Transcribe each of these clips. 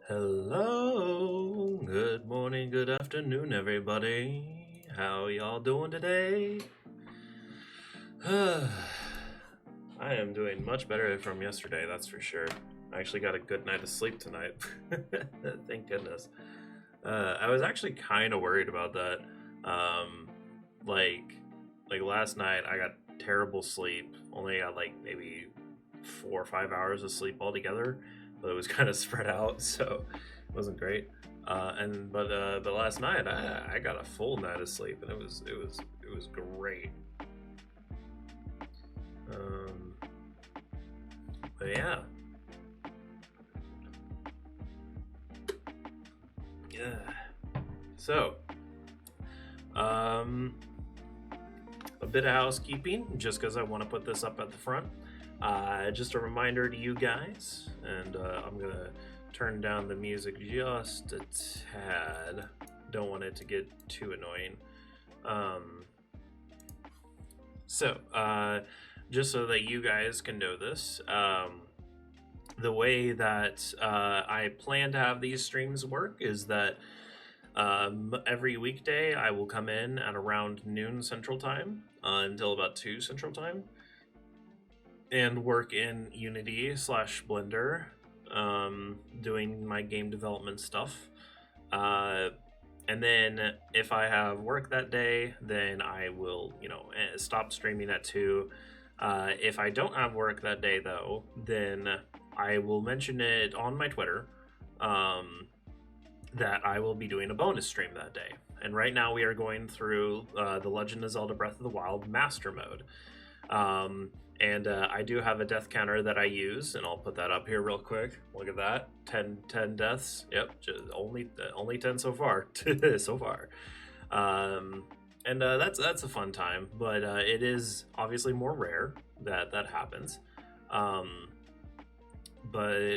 Hello, good morning, good afternoon, everybody. How y'all doing today? I am doing much better from yesterday, that's for sure. I actually got a good night of sleep tonight. Thank goodness. I was actually kind of worried about that. Um, like, like last night, I got terrible sleep. Only got like maybe 4 or 5 hours of sleep altogether, but it was kind of spread out, so it wasn't great. But last night I got a full night of sleep, and it was great. Um, but yeah, yeah. So, um, a bit of housekeeping, just because I want to put this up at the front. Just a reminder to you guys, and I'm gonna turn down the music just a tad. Don't want it to get too annoying. Um, so, just so that you guys can know this, the way that I plan to have these streams work is that every weekday I will come in at around noon Central Time until about 2 Central Time and work in Unity slash Blender, doing my game development stuff. And then if I have work that day, then I will, stop streaming at 2. If I don't have work that day, though, then I will mention it on my Twitter, that I will be doing a bonus stream that day. And right now we are going through The Legend of Zelda Breath of the Wild Master Mode. And I do have a death counter that I use, and I'll put that up here real quick. Look at that, 10 deaths. Yep, just only 10 so far. So far. And that's a fun time, but it is obviously more rare that happens. But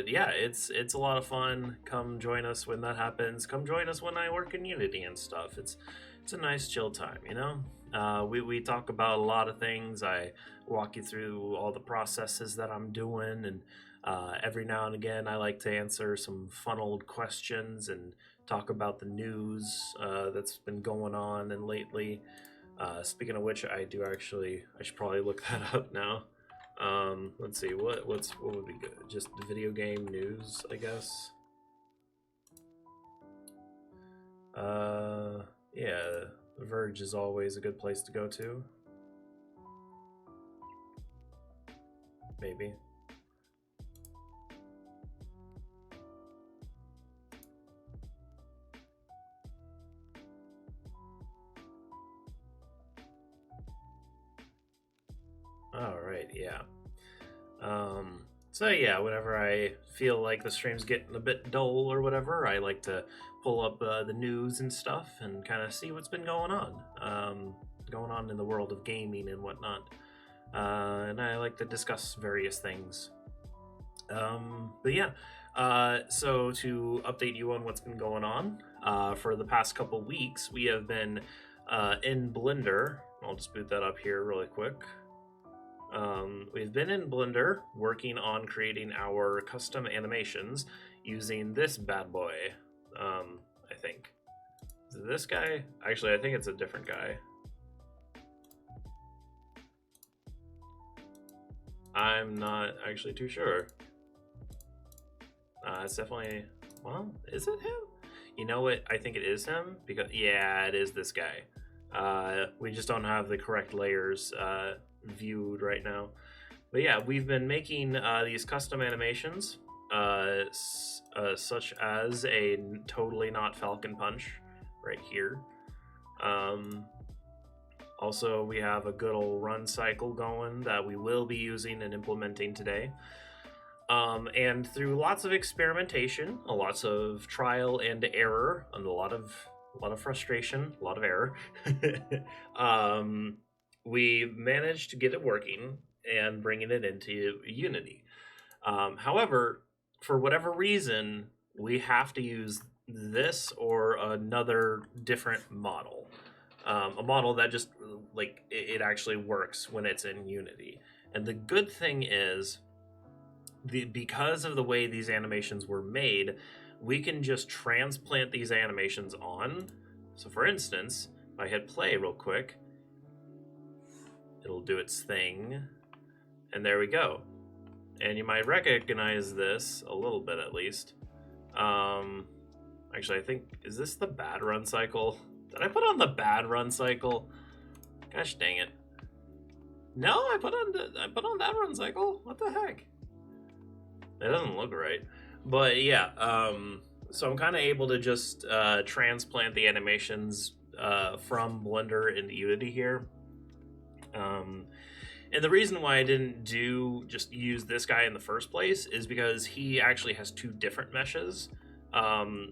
yeah, it's a lot of fun. Come join us when that happens. Come join us when I work in Unity and stuff. It's a nice chill time, you know. We talk about a lot of things. I walk you through all the processes that I'm doing, and every now and again I like to answer some fun old questions and talk about the news that's been going on and lately. Speaking of which, I should probably look that up now. Let's see, what would be good? Just the video game news, I guess. Yeah, The Verge is always a good place to go to. Maybe. All right, yeah. So yeah, whenever I feel like the stream's getting a bit dull or whatever, I like to pull up the news and stuff and kind of see what's been going on in the world of gaming and whatnot. And I like to discuss various things. But yeah, so to update you on what's been going on, for the past couple weeks, we have been in Blender. I'll just boot that up here really quick. We've been in Blender working on creating our custom animations using this bad boy. I think. Is it this guy? Actually, I think it's a different guy. I'm not actually too sure. It's definitely... Well, is it him? You know what? I think it is him, because... Yeah, it is this guy. We just don't have the correct layers viewed right now. But yeah, we've been making these custom animations, such as a totally not Falcon Punch right here. Also, we have a good old run cycle going that we will be using and implementing today. And through lots of experimentation, lots of trial and error, and a lot of frustration, a lot of error, we managed to get it working and bringing it into Unity. However, for whatever reason, we have to use this or another different model. A model that just, it actually works when it's in Unity. And the good thing is, because of the way these animations were made, we can just transplant these animations on. So for instance, if I hit play real quick, it'll do its thing, and there we go. And you might recognize this a little bit, at least. Actually, I think, is this the bad run cycle? Did I put on the bad run cycle? Gosh dang it. No, I put on that run cycle. What the heck? It doesn't look right. But yeah, so I'm kind of able to just transplant the animations from Blender into Unity here. And the reason why I didn't just use this guy in the first place is because he actually has two different meshes.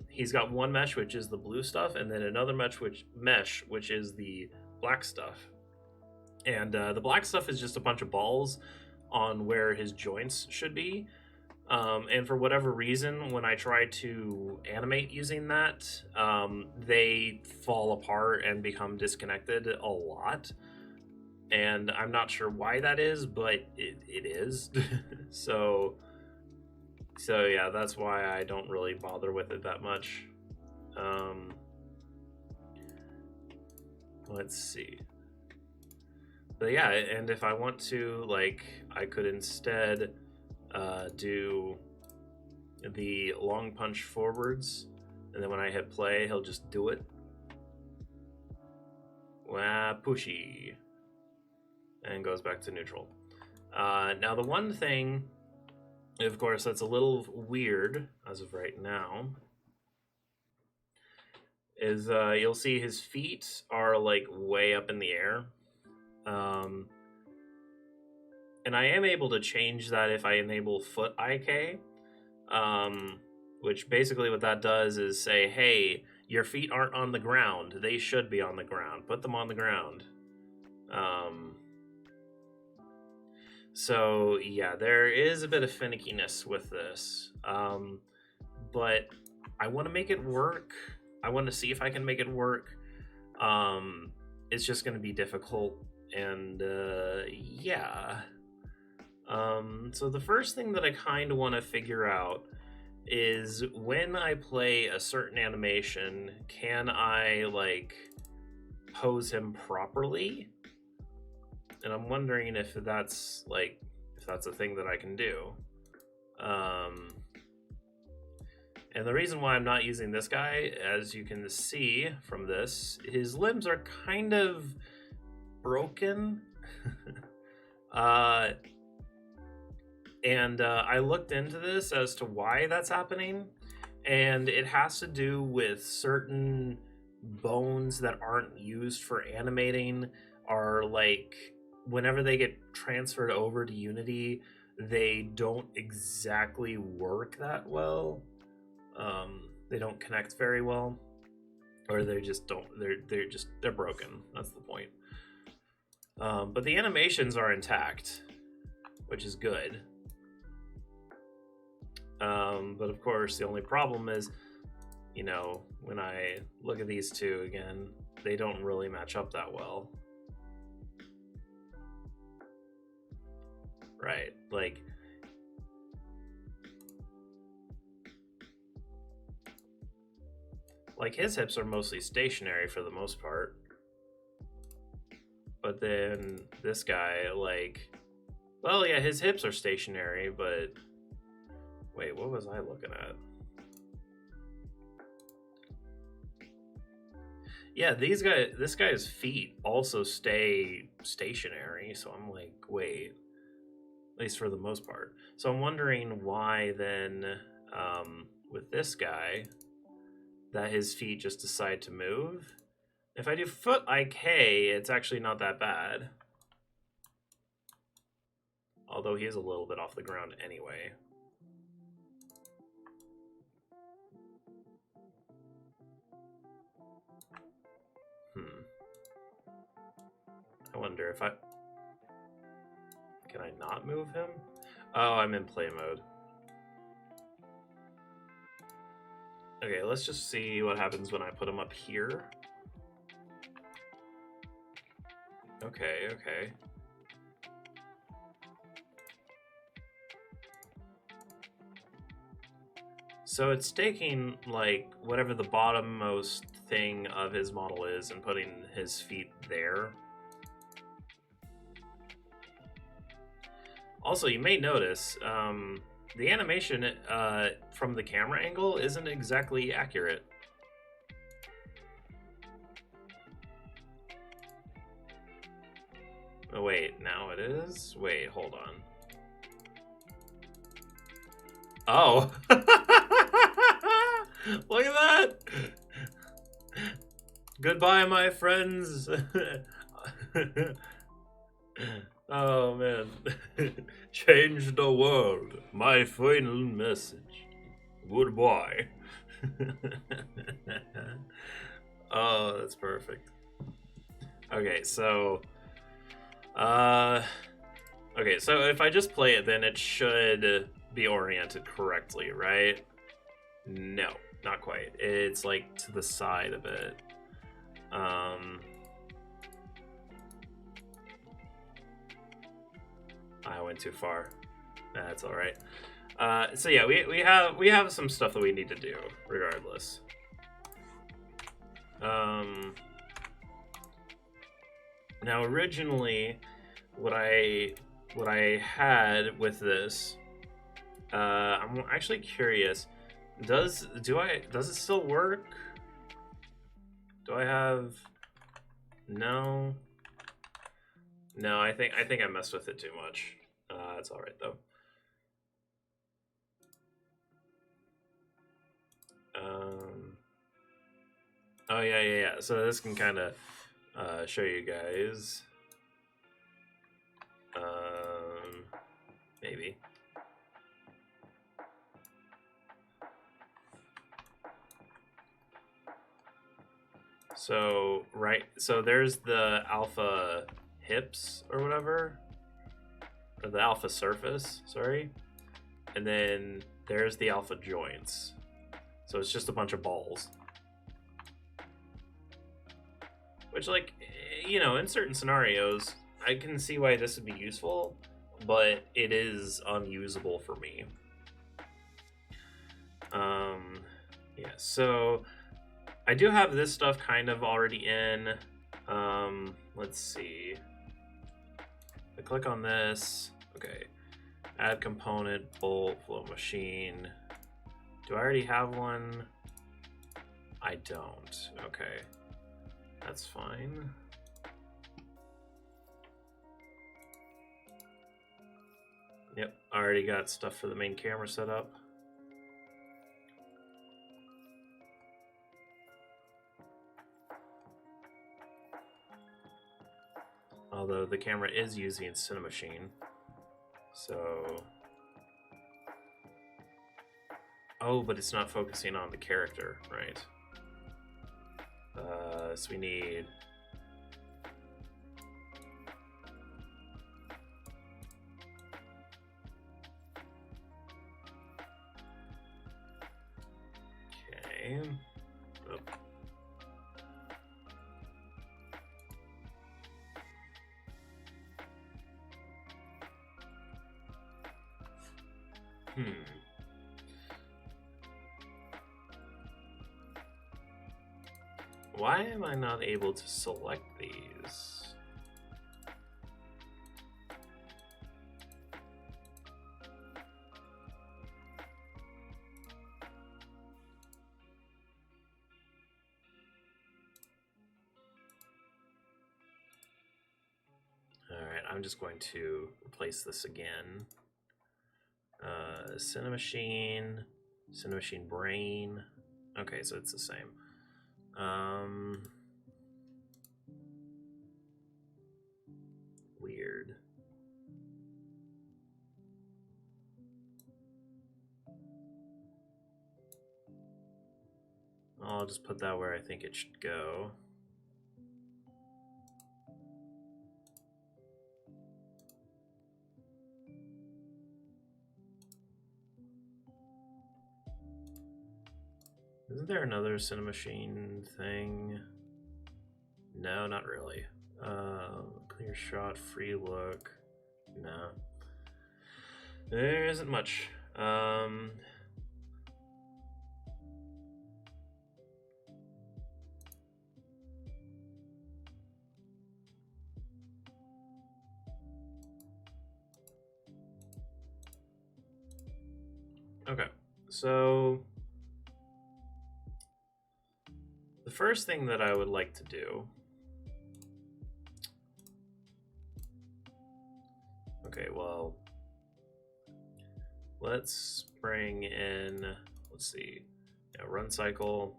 He's got one mesh, which is the blue stuff, and then another mesh, which is the black stuff. And the black stuff is just a bunch of balls on where his joints should be. And for whatever reason, when I try to animate using that, they fall apart and become disconnected a lot. And I'm not sure why that is, but it is. So yeah, that's why I don't really bother with it that much. Let's see. But yeah, and if I want to, like, I could instead do the long punch forwards, and then when I hit play, he'll just do it. Wah, pushy. And goes back to neutral. Now, the one thing, of course, that's a little weird as of right now is you'll see his feet are like way up in the air. And I am able to change that if I enable foot IK, which basically what that does is say, hey, your feet aren't on the ground. They should be on the ground. Put them on the ground. So yeah, there is a bit of finickiness with this, but I want to make it work. I want to see if I can make it work. It's just going to be difficult, and yeah. So the first thing that I kind of want to figure out is when I play a certain animation, can I like pose him properly? And I'm wondering if that's a thing that I can do. And the reason why I'm not using this guy, as you can see from this, his limbs are kind of broken. And I looked into this as to why that's happening, and it has to do with certain bones that aren't used for animating are like, whenever they get transferred over to Unity, they don't exactly work that well. They don't connect very well, or they just don't. They're broken. That's the point. But the animations are intact, which is good. But of course, the only problem is, you know, when I look at these two again, they don't really match up that well. Right, like his hips are mostly stationary for the most part, but then this guy, like, well, yeah, his hips are stationary, but wait, what was I looking at? Yeah, this guy's feet also stay stationary, so I'm like, wait, at least for the most part. So I'm wondering why then, with this guy, that his feet just decide to move. If I do foot IK, it's actually not that bad. Although he is a little bit off the ground anyway. I wonder if can I not move him? Oh, I'm in play mode. Okay, let's just see what happens when I put him up here. Okay. So it's taking like whatever the bottommost thing of his model is and putting his feet there. Also, you may notice the animation from the camera angle isn't exactly accurate. Oh wait, now it is? Wait, hold on. Oh! Look at that! Goodbye, my friends! Oh man. Change the world. My final message. Goodbye. Oh, that's perfect. Okay, so okay, so if I just play it, then it should be oriented correctly, right? No, not quite. It's like to the side a bit. I went too far. That's all right. So yeah, we have some stuff that we need to do, regardless. Now originally, what I had with this, I'm actually curious. Does it still work? Do I have? No. No, I think I messed with it too much. It's all right though. Oh yeah. So this can kind of show you guys. Maybe. So so there's the alpha hips or whatever, or the alpha surface. Sorry, and then there's the alpha joints. So it's just a bunch of balls. Which, like, you know, in certain scenarios, I can see why this would be useful, but it is unusable for me. Yeah, so I do have this stuff kind of already in. Let's see. I click on this. Okay. Add component, bolt, flow machine. Do I already have one? I don't. Okay. That's fine. Yep, I already got stuff for the main camera set up. Although the camera is using Cinemachine. So... Oh, but it's not focusing on the character, right? So we need... Okay. Oh. Why am I not able to select these? Alright, I'm just going to replace this again. Cinemachine, Cinemachine Brain. Okay, so it's the same. Weird. I'll just put that where I think it should go. Isn't there another Cinemachine thing? No, not really. Clear shot, free look. No. There isn't much. Okay, so the first thing that I would like to do. Okay, well, let's bring in, let's see, yeah, run cycle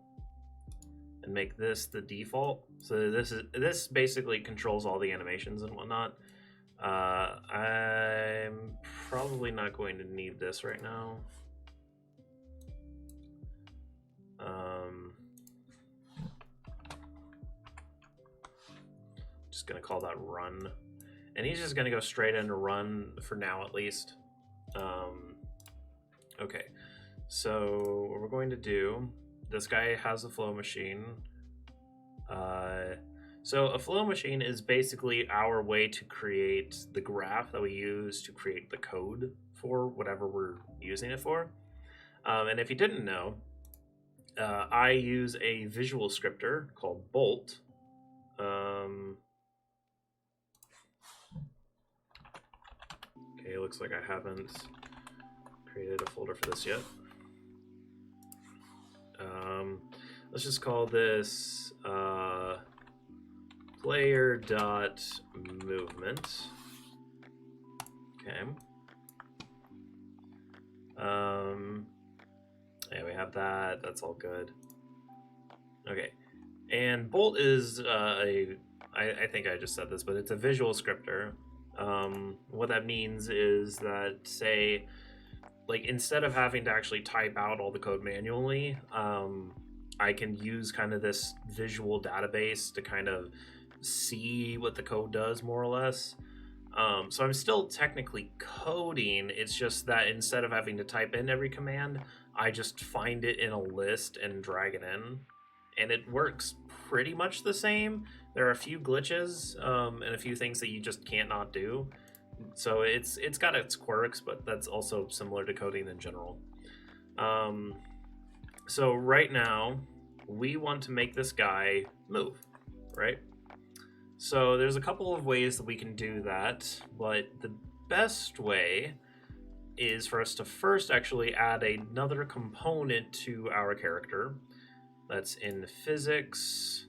and make this the default. So this basically controls all the animations and whatnot. I'm probably not going to need this right now. Just gonna call that run, and he's just gonna go straight into run for now at least. Okay, so what we're going to do, this guy has a flow machine. So a flow machine is basically our way to create the graph that we use to create the code for whatever we're using it for. And if you didn't know, I use a visual scripter called Bolt. Okay, looks like I haven't created a folder for this yet. Let's just call this player.movement. Okay. Yeah, we have that. That's all good. Okay. And Bolt is I think I just said this, but it's a visual scripter. What that means is that, say, like, instead of having to actually type out all the code manually, I can use kind of this visual database to kind of see what the code does, more or less. So I'm still technically coding. It's just that instead of having to type in every command, I just find it in a list and drag it in. And it works pretty much the same. There are a few glitches and a few things that you just can't not do. So it's got its quirks, but that's also similar to coding in general. So right now, we want to make this guy move, right? So there's a couple of ways that we can do that, but the best way is for us to first actually add another component to our character. That's in physics,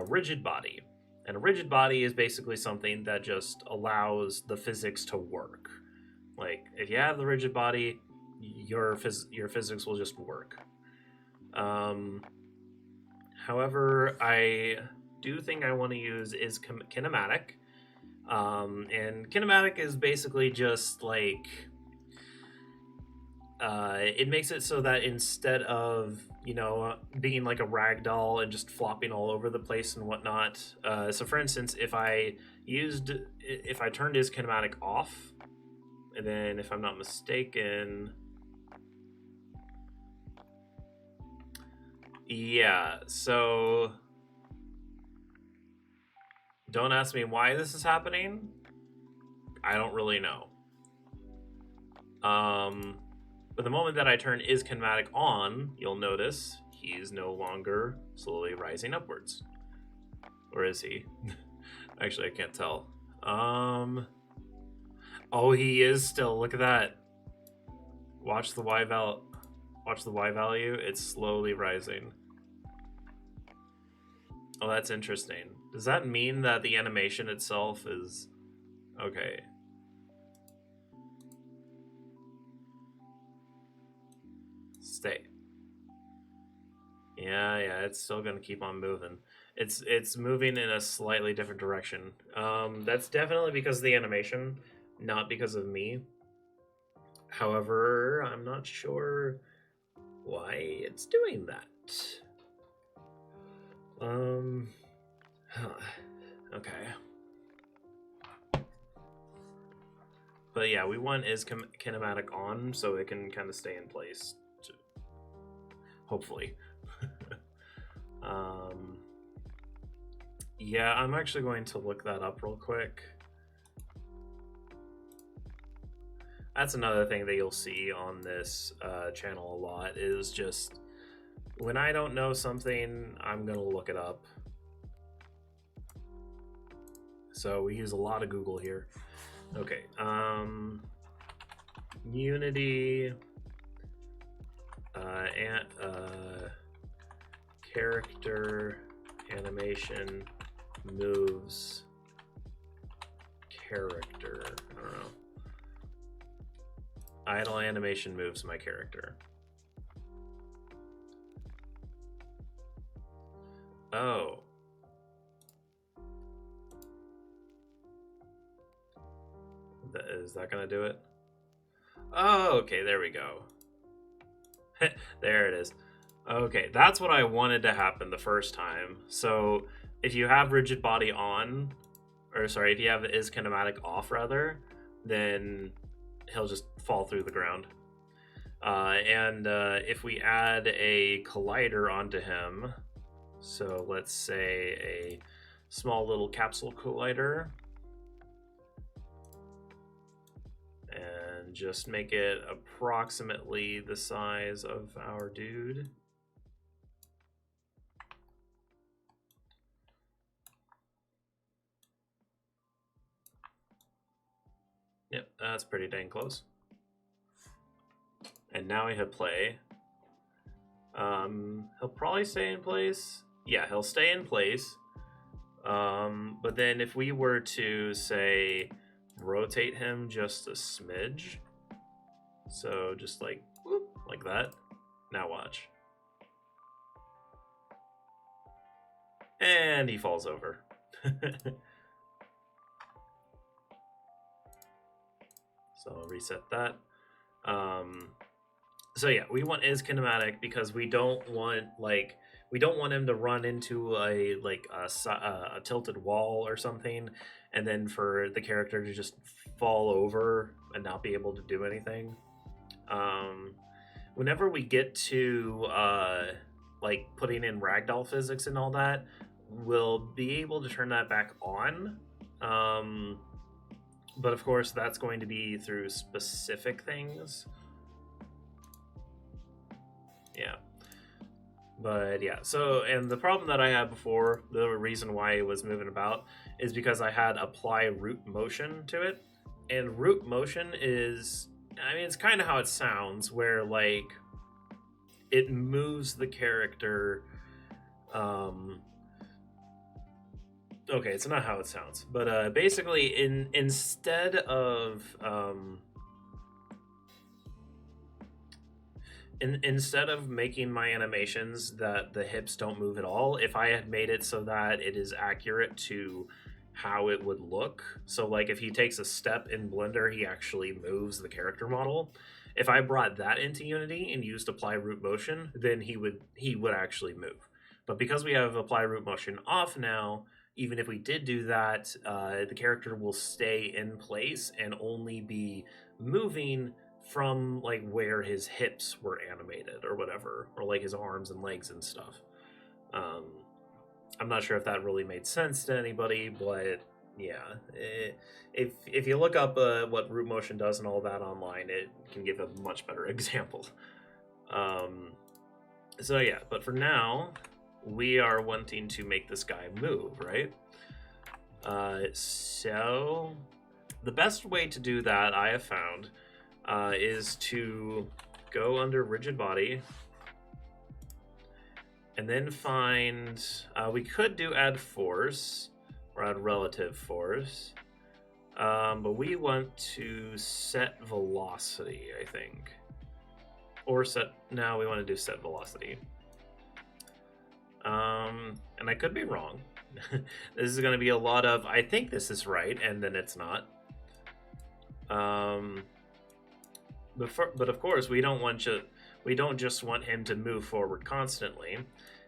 rigid body. And a rigid body is basically something that just allows the physics to work. Like, if you have the rigid body, your physics will just work. However, I do think I want to use is kinematic. And kinematic is basically just like it makes it so that instead of being like a rag doll and just flopping all over the place and whatnot. So for instance, if I turned his kinematic off, and then if I'm not mistaken, yeah, so don't ask me why this is happening. I don't really know. But the moment that I turn is kinematic on, you'll notice he's no longer slowly rising upwards. Or is he? Actually, I can't tell. Oh, he is still. Look at that. Watch the Y value. It's slowly rising. Oh, that's interesting. Does that mean that the animation itself is okay? Stay. Yeah, it's still gonna keep on moving. It's moving in a slightly different direction. That's definitely because of the animation, not because of me. However, I'm not sure why it's doing that. Okay. But yeah, we want is kinematic on so it can kind of stay in place. Hopefully. Yeah, I'm actually going to look that up real quick. That's another thing that you'll see on this channel a lot is just when I don't know something, I'm gonna look it up. So we use a lot of Google here. Okay, Unity character animation moves character. I don't know. Idle animation moves my character. Oh. Is that gonna do it? Oh, okay, there we go. There it is. Okay, that's what I wanted to happen the first time. So if you have rigid body on, or sorry, if you have is kinematic off rather, then he'll just fall through the ground. And if we add a collider onto him, so let's say a small little capsule collider, and just make it approximately the size of our dude. Yep, that's pretty dang close. And now we hit play. He'll probably stay in place. Yeah, he'll stay in place. But then if we were to, say, rotate him just a smidge, so just like, whoop, like that. Now watch. And he falls over. So I'll reset that. So yeah, we want is kinematic because we don't want him to run into a tilted wall or something, and then for the character to just fall over and not be able to do anything. Whenever we get to like putting in ragdoll physics and all that, we'll be able to turn that back on. But of course, that's going to be through specific things. Yeah. But yeah, so, and the problem that I had before, the reason why it was moving about, is because I had apply root motion to it. And root motion is, I mean, it's kind of how it sounds, where like it moves the character. Okay, it's not how it sounds, but basically, instead of instead of making my animations that the hips don't move at all, if I had made it so that it is accurate to how it would look, so like if he takes a step in Blender, he actually moves the character model. If I brought that into Unity and used apply root motion, then he would actually move. But because we have apply root motion off now, even if we did do that, the character will stay in place and only be moving from like where his hips were animated or whatever, or like his arms and legs and stuff. I'm not sure if that really made sense to anybody, but yeah, if you look up what root motion does and all that online, it can give a much better example. So yeah, but for now, we are wanting to make this guy move, right? So the best way to do that, I have found, is to go under rigid body and then find, we could do add force or add relative force, but we want to set velocity, I think, or now we want to do set velocity. And I could be wrong. This is going to be a lot of, I think this is right, and then it's not. But of course, we don't just want him to move forward constantly.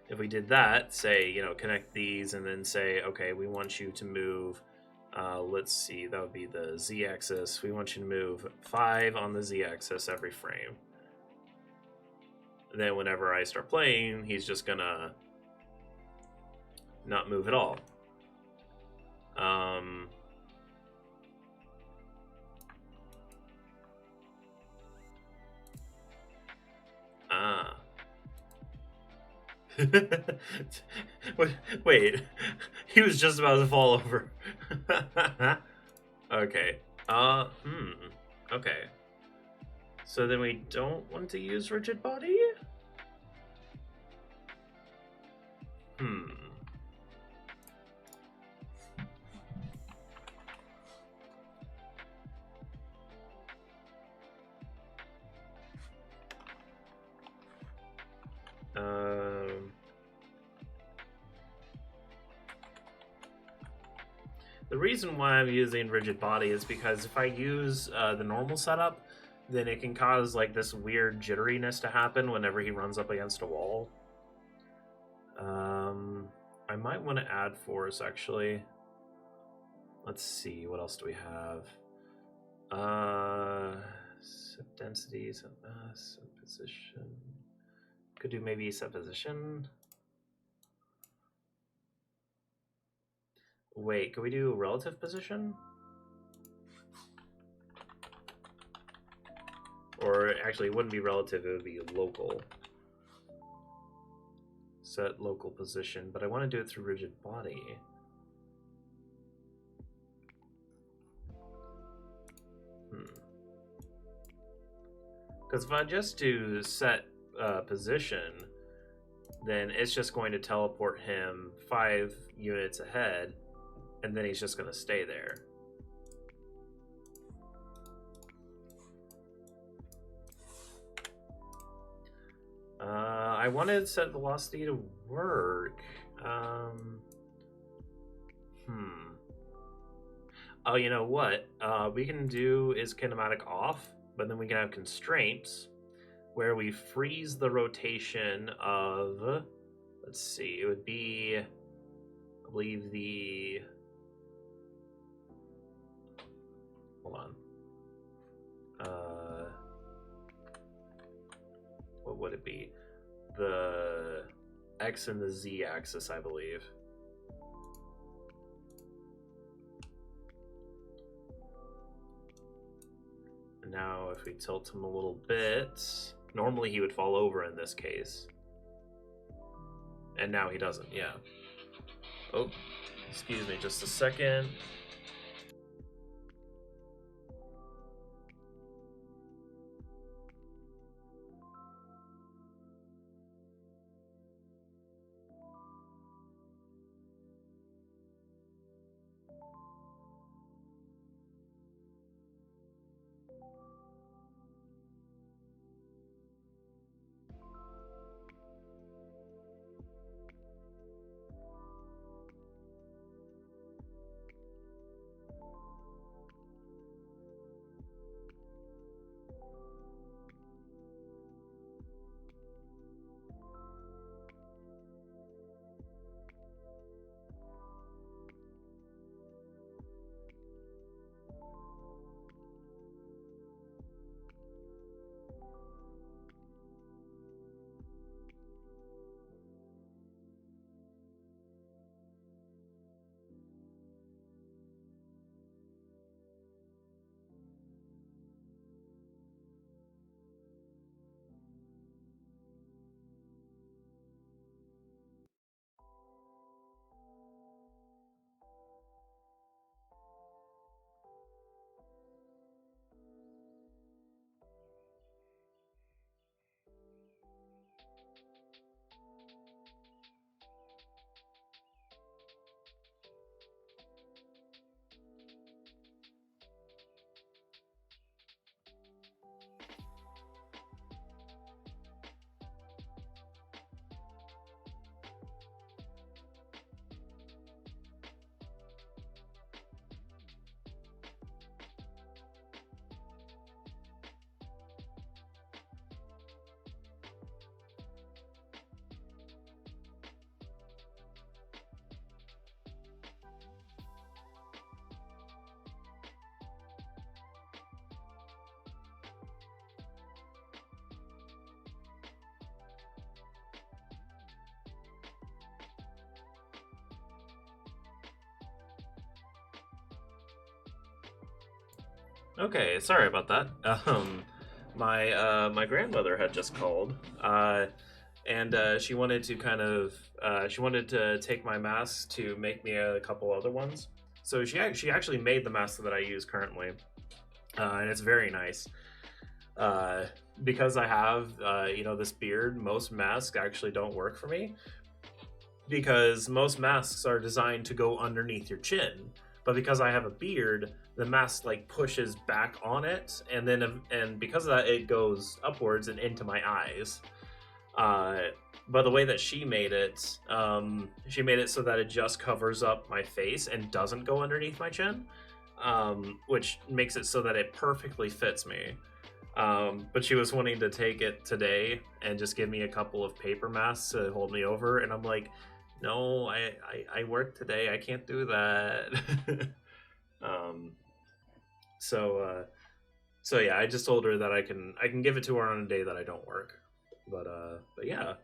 If we did that, say, connect these and then say, okay, we want you to move, let's see, that would be the z-axis. We want you to move 5 on the z-axis every frame. Then whenever I start playing, he's just gonna not move at all. Wait, he was just about to fall over. Okay. Okay. So then we don't want to use rigid body? Hmm. The reason why I'm using rigid body is because if I use the normal setup, then it can cause like this weird jitteriness to happen whenever he runs up against a wall. I might want to add force actually. Let's see, what else do we have? Set density, set mass, set position. Could do maybe set position. Wait, could we do relative position? Or actually, it wouldn't be relative, it would be local. Set local position, but I want to do it through rigid body. Because if I just do set position, then it's just going to teleport him 5 units ahead, and then he's just going to stay there. I wanted set velocity to work. Oh, you know what? We can do is kinematic off, but then we can have constraints where we freeze the rotation of, let's see, it would be, I believe the, hold on. What would it be? The X and the Z axis, I believe. And now if we tilt him a little bit, normally he would fall over in this case. And now he doesn't, yeah. Oh, excuse me, just a second. Okay, sorry about that. My grandmother had just called, and she wanted to she wanted to take my mask to make me a couple other ones. So she actually made the mask that I use currently, and it's very nice. uh, because I have this beard, most masks actually don't work for me because most masks are designed to go underneath your chin. But because I have a beard, the mask like pushes back on it, and because of that, it goes upwards and into my eyes. Uh, but the way that she made it so that it just covers up my face and doesn't go underneath my chin, which makes it so that it perfectly fits me. But she was wanting to take it today and just give me a couple of paper masks to hold me over, and I'm like, no, I work today. I can't do that. um, so yeah, I just told her that I can give it to her on a day that I don't work. But yeah.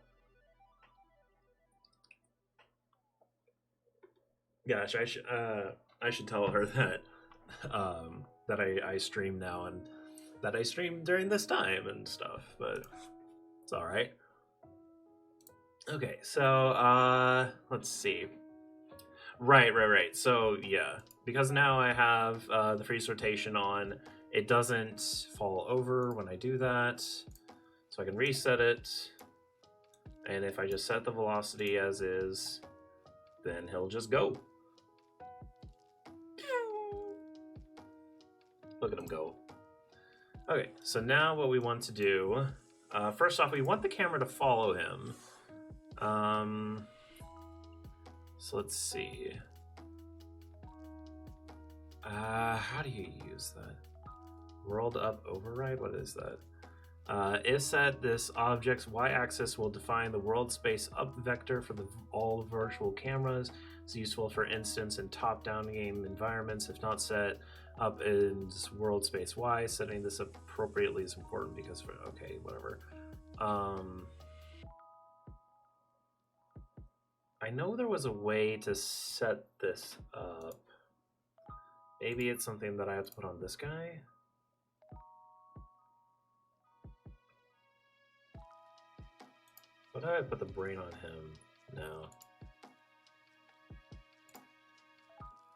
Gosh, I should tell her that that I stream now and that I stream during this time and stuff, but it's all right. Okay, so let's see. Right. So yeah, because now I have the freeze rotation on, it doesn't fall over when I do that, so I can reset it. And if I just set the velocity as is, then he'll just go. Look at him go. Okay, so now what we want to do, first off, we want the camera to follow him. So let's see. How do you use that? World up override? What is that? If set, this object's y-axis will define the world space up vector for all virtual cameras. It's useful, for instance, in top-down game environments. If not set up in world space y, setting this appropriately is important because okay, whatever. I know there was a way to set this up. Maybe it's something that I have to put on this guy. What do I put the brain on him now?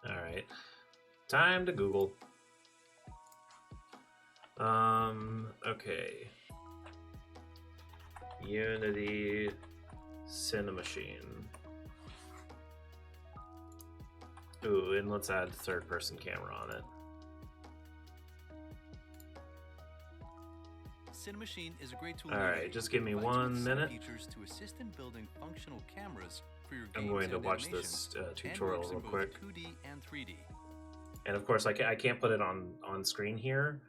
Alright. Time to Google. Okay. Unity Cinemachine. Ooh, and let's add third-person camera on it. Cinemachine is a great tool. All right, just give me 1 minute. Features to assist in building functional cameras for your games. I'm going to watch this tutorial real quick. 2D and 3D. And of course, I can't put it on screen here.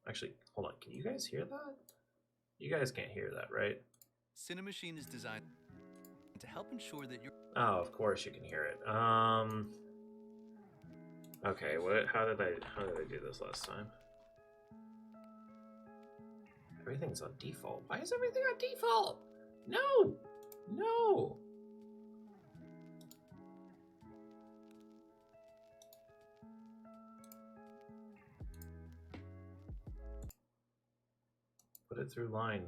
Actually, hold on. Can you guys hear that? You guys can't hear that, right? Cinemachine is designed to help ensure that you're... Oh, of course you can hear it. Okay, how did I do this last time? Everything's on default. Why is everything on default? No. Put it through line.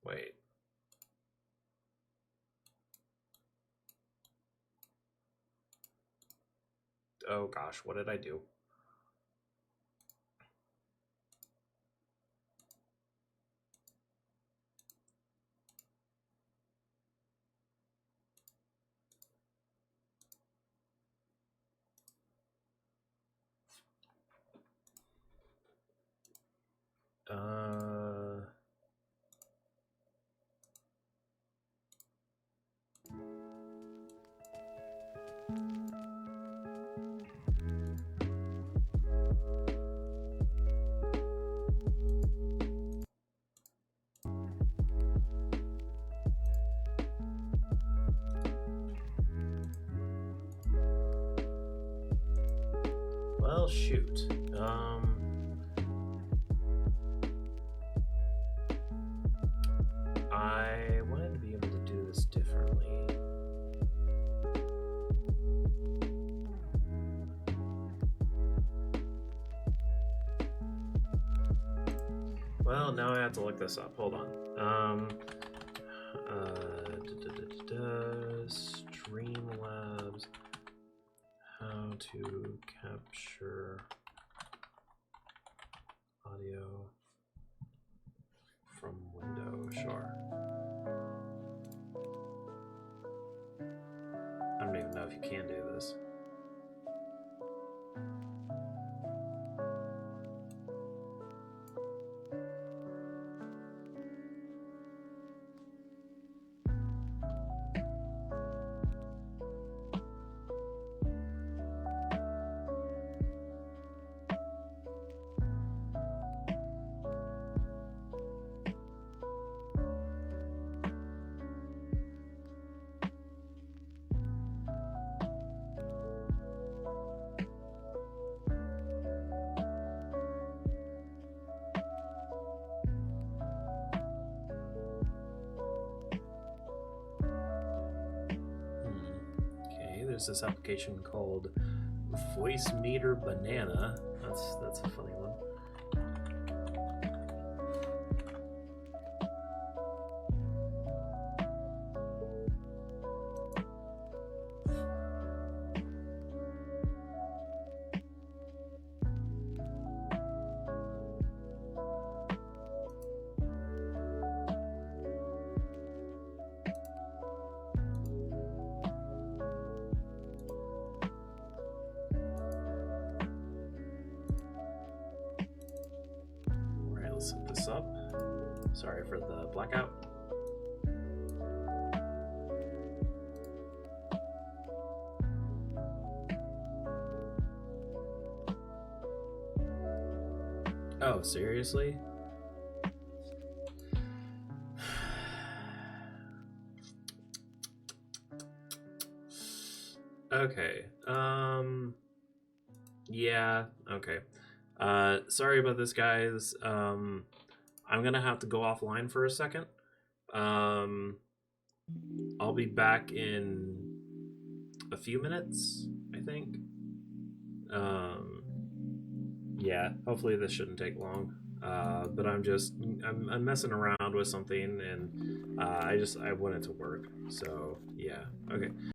Wait. Oh gosh, what did I do? Well, shoot. I wanted to be able to do this differently. Well, now I have to look this up. Hold on. Streamlabs. How to to capture audio from window. Sure. I don't even know if you can do this. There's this application called Voicemeeter Banana. That's a funny one. Set this up. Sorry for the blackout. Oh, seriously? Okay. Yeah, okay. Sorry about this, guys. I'm gonna have to go offline for a second. I'll be back in a few minutes, I think. Yeah, hopefully this shouldn't take long. But I'm messing around with something, and I want it to work. So yeah, okay.